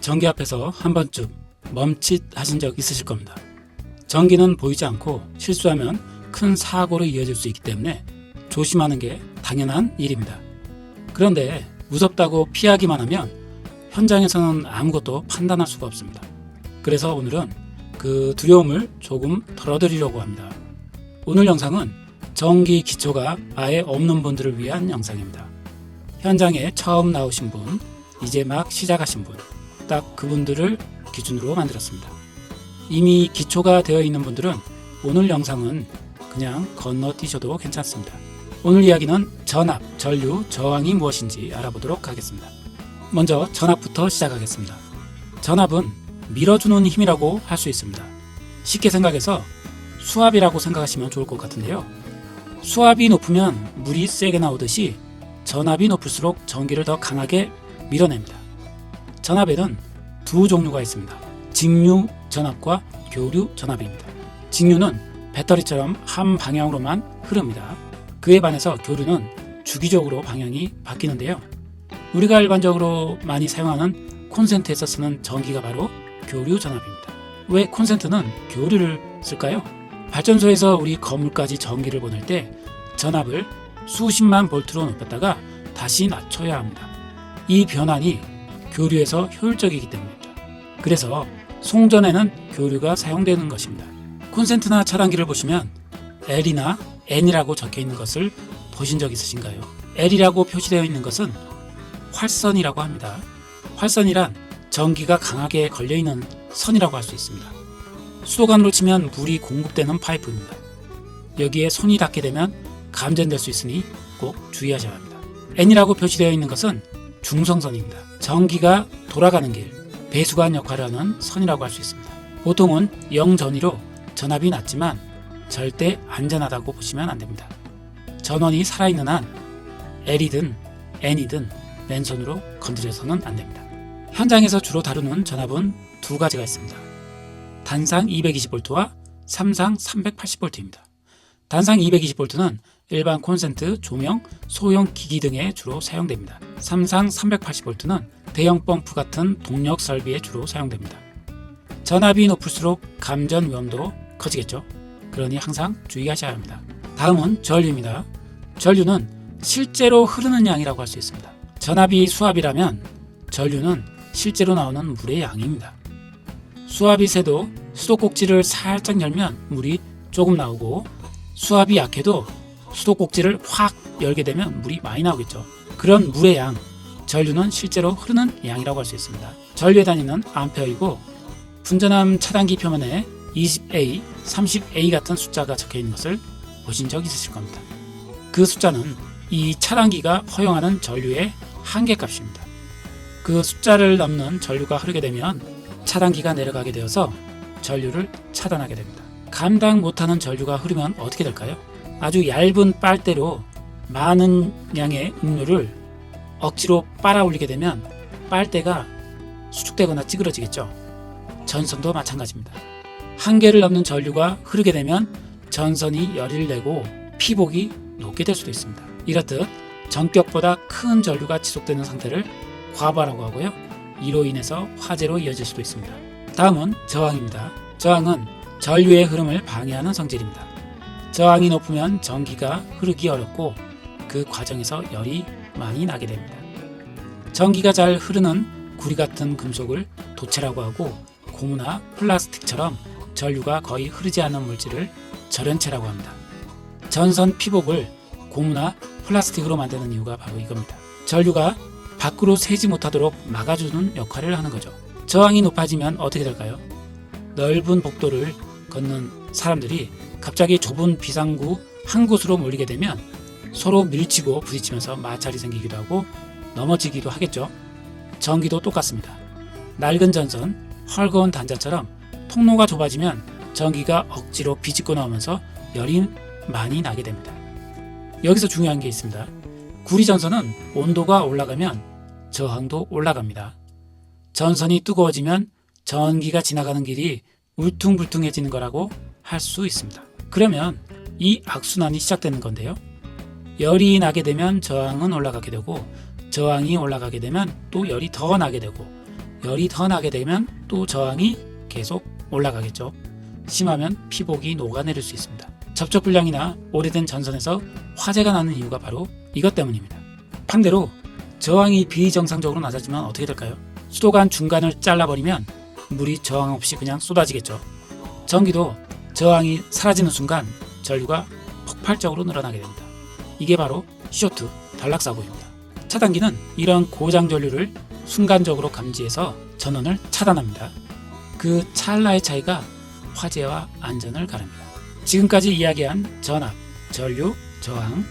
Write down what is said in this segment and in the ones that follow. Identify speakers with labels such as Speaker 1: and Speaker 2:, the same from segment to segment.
Speaker 1: 전기 앞에서 한 번쯤 멈칫하신 적 있으실 겁니다. 전기는 보이지 않고 실수하면 큰 사고로 이어질 수 있기 때문에 조심하는 게 당연한 일입니다. 그런데 무섭다고 피하기만 하면 현장에서는 아무것도 판단할 수가 없습니다. 그래서 오늘은 그 두려움을 조금 덜어드리려고 합니다. 오늘 영상은 전기 기초가 아예 없는 분들을 위한 영상입니다. 현장에 처음 나오신 분, 이제 막 시작하신 분, 딱 그분들을 기준으로 만들었습니다. 이미 기초가 되어 있는 분들은 오늘 영상은 그냥 건너뛰셔도 괜찮습니다. 오늘 이야기는 전압, 전류, 저항이 무엇인지 알아보도록 하겠습니다. 먼저 전압부터 시작하겠습니다. 전압은 밀어주는 힘이라고 할 수 있습니다. 쉽게 생각해서 수압이라고 생각하시면 좋을 것 같은데요. 수압이 높으면 물이 세게 나오듯이 전압이 높을수록 전기를 더 강하게 밀어냅니다. 전압에는 두 종류가 있습니다. 직류 전압과 교류 전압입니다. 직류는 배터리처럼 한 방향으로만 흐릅니다. 그에 반해서 교류는 주기적으로 방향이 바뀌는데요. 우리가 일반적으로 많이 사용하는 콘센트에서 쓰는 전기가 바로 교류 전압입니다. 왜 콘센트는 교류를 쓸까요? 발전소에서 우리 건물까지 전기를 보낼 때 전압을 수십만 볼트로 높였다가 다시 낮춰야 합니다. 이 변환이 교류에서 효율적이기 때문입니다. 그래서 송전에는 교류가 사용되는 것입니다. 콘센트나 차단기를 보시면 L이나 N이라고 적혀 있는 것을 보신 적 있으신가요? L이라고 표시되어 있는 것은 활선이라고 합니다. 활선이란 전기가 강하게 걸려있는 선이라고 할 수 있습니다. 수도관으로 치면 물이 공급되는 파이프입니다. 여기에 손이 닿게 되면 감전될 수 있으니 꼭 주의하셔야 합니다. N이라고 표시되어 있는 것은 중성선입니다. 전기가 돌아가는 길, 배수관 역할을 하는 선이라고 할 수 있습니다. 보통은 0전위로 전압이 낮지만 절대 안전하다고 보시면 안됩니다. 전원이 살아있는 한 L이든 N이든 맨손으로 건드려서는 안됩니다. 현장에서 주로 다루는 전압은 두 가지가 있습니다. 단상 220V와 삼상 380V입니다. 단상 220V는 일반 콘센트, 조명, 소형 기기 등에 주로 사용됩니다. 삼상 380V는 대형 펌프 같은 동력 설비에 주로 사용됩니다. 전압이 높을수록 감전 위험도 커지겠죠. 그러니 항상 주의하셔야 합니다. 다음은 전류입니다. 전류는 실제로 흐르는 양이라고 할 수 있습니다. 전압이 수압이라면 전류는 실제로 나오는 물의 양입니다. 수압이 세도 수도꼭지를 살짝 열면 물이 조금 나오고, 수압이 약해도 수도꼭지를 확 열게 되면 물이 많이 나오겠죠. 그런 물의 양, 전류는 실제로 흐르는 양이라고 할 수 있습니다. 전류의 단위는 암페어이고, 분전압 차단기 표면에 20A, 30A 같은 숫자가 적혀 있는 것을 보신 적 있으실 겁니다. 그 숫자는 이 차단기가 허용하는 전류의 한계값입니다. 그 숫자를 넘는 전류가 흐르게 되면 차단기가 내려가게 되어서 전류를 차단하게 됩니다. 감당 못하는 전류가 흐르면 어떻게 될까요? 아주 얇은 빨대로 많은 양의 음료를 억지로 빨아 올리게 되면 빨대가 수축되거나 찌그러지겠죠. 전선도 마찬가지입니다. 한계를 넘는 전류가 흐르게 되면 전선이 열을 내고 피복이 녹게 될 수도 있습니다. 이렇듯 전격보다 큰 전류가 지속되는 상태를 과부하라고 하고요. 이로 인해서 화재로 이어질 수도 있습니다. 다음은 저항입니다. 저항은 전류의 흐름을 방해하는 성질입니다. 저항이 높으면 전기가 흐르기 어렵고 그 과정에서 열이 많이 나게 됩니다. 전기가 잘 흐르는 구리 같은 금속을 도체라고 하고, 고무나 플라스틱처럼 전류가 거의 흐르지 않는 물질을 절연체라고 합니다. 전선 피복을 고무나 플라스틱으로 만드는 이유가 바로 이겁니다. 전류가 밖으로 새지 못하도록 막아주는 역할을 하는 거죠. 저항이 높아지면 어떻게 될까요? 넓은 복도를 걷는 사람들이 갑자기 좁은 비상구 한 곳으로 몰리게 되면 서로 밀치고 부딪히면서 마찰이 생기기도 하고 넘어지기도 하겠죠. 전기도 똑같습니다. 낡은 전선, 헐거운 단자처럼 통로가 좁아지면 전기가 억지로 비집고 나오면서 열이 많이 나게 됩니다. 여기서 중요한 게 있습니다. 구리 전선은 온도가 올라가면 저항도 올라갑니다. 전선이 뜨거워지면 전기가 지나가는 길이 울퉁불퉁해지는 거라고 할 수 있습니다. 그러면 이 악순환이 시작되는 건데요. 열이 나게 되면 저항은 올라가게 되고, 저항이 올라가게 되면 또 열이 더 나게 되고, 열이 더 나게 되면 또 저항이 계속 올라가겠죠. 심하면 피복이 녹아내릴 수 있습니다. 접촉불량이나 오래된 전선에서 화재가 나는 이유가 바로 이것 때문입니다. 반대로 저항이 비정상적으로 낮아지면 어떻게 될까요? 수도관 중간을 잘라버리면 물이 저항 없이 그냥 쏟아지겠죠. 전기도 저항이 사라지는 순간 전류가 폭발적으로 늘어나게 됩니다. 이게 바로 쇼트, 단락사고입니다. 차단기는 이런 고장 전류를 순간적으로 감지해서 전원을 차단합니다. 그 찰나의 차이가 화재와 안전을 가릅니다. 지금까지 이야기한 전압, 전류, 저항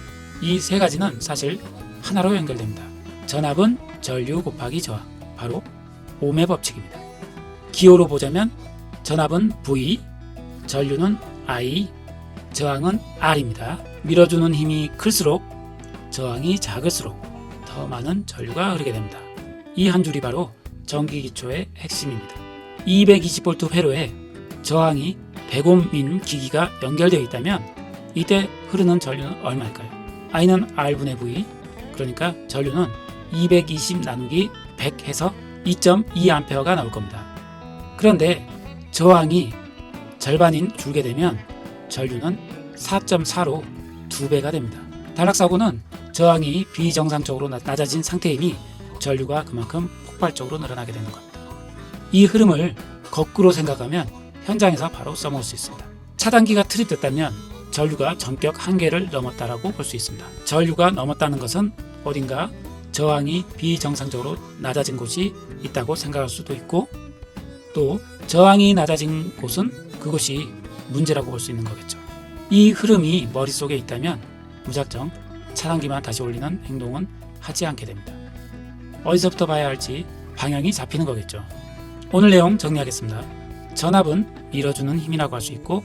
Speaker 1: 이 세 가지는 사실 하나로 연결됩니다. 전압은 전류 곱하기 저항, 바로 옴의 법칙입니다. 기호로 보자면 전압은 V, 전류는 I, 저항은 R입니다. 밀어주는 힘이 클수록 저항이 작을수록 더 많은 전류가 흐르게 됩니다. 이 한 줄이 바로 전기기초의 핵심입니다. 220V 회로에 저항이 100옴인 기기가 연결되어 있다면 이때 흐르는 전류는 얼마일까요? I는 R분의 V, 그러니까 전류는 220 나누기 100 해서 2.2A가 나올 겁니다. 그런데 저항이 절반인 줄게 되면 전류는 4.4로 2배가 됩니다. 단락사고는 저항이 비정상적으로 낮아진 상태이니 전류가 그만큼 폭발적으로 늘어나게 되는 겁니다. 이 흐름을 거꾸로 생각하면 현장에서 바로 써먹을 수 있습니다. 차단기가 투입됐다면 전류가 전격 한계를 넘었다라고 볼 수 있습니다. 전류가 넘었다는 것은 어딘가 저항이 비정상적으로 낮아진 곳이 있다고 생각할 수도 있고, 또 저항이 낮아진 곳은 그곳이 문제라고 볼 수 있는 거겠죠. 이 흐름이 머릿속에 있다면 무작정 차단기만 다시 올리는 행동은 하지 않게 됩니다. 어디서부터 봐야 할지 방향이 잡히는 거겠죠. 오늘 내용 정리하겠습니다. 전압은 밀어주는 힘이라고 할 수 있고,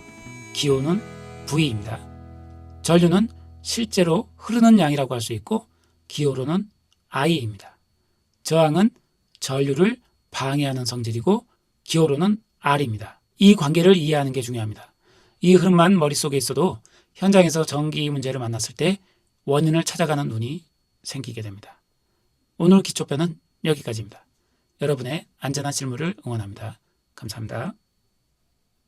Speaker 1: 기호는 V입니다. 전류는 실제로 흐르는 양이라고 할 수 있고, 기호로는 I입니다. 저항은 전류를 방해하는 성질이고, 기호로는 R입니다. 이 관계를 이해하는 게 중요합니다. 이 흐름만 머릿속에 있어도 현장에서 전기 문제를 만났을 때 원인을 찾아가는 눈이 생기게 됩니다. 오늘 기초편은 여기까지입니다. 여러분의 안전한 실무를 응원합니다. 감사합니다.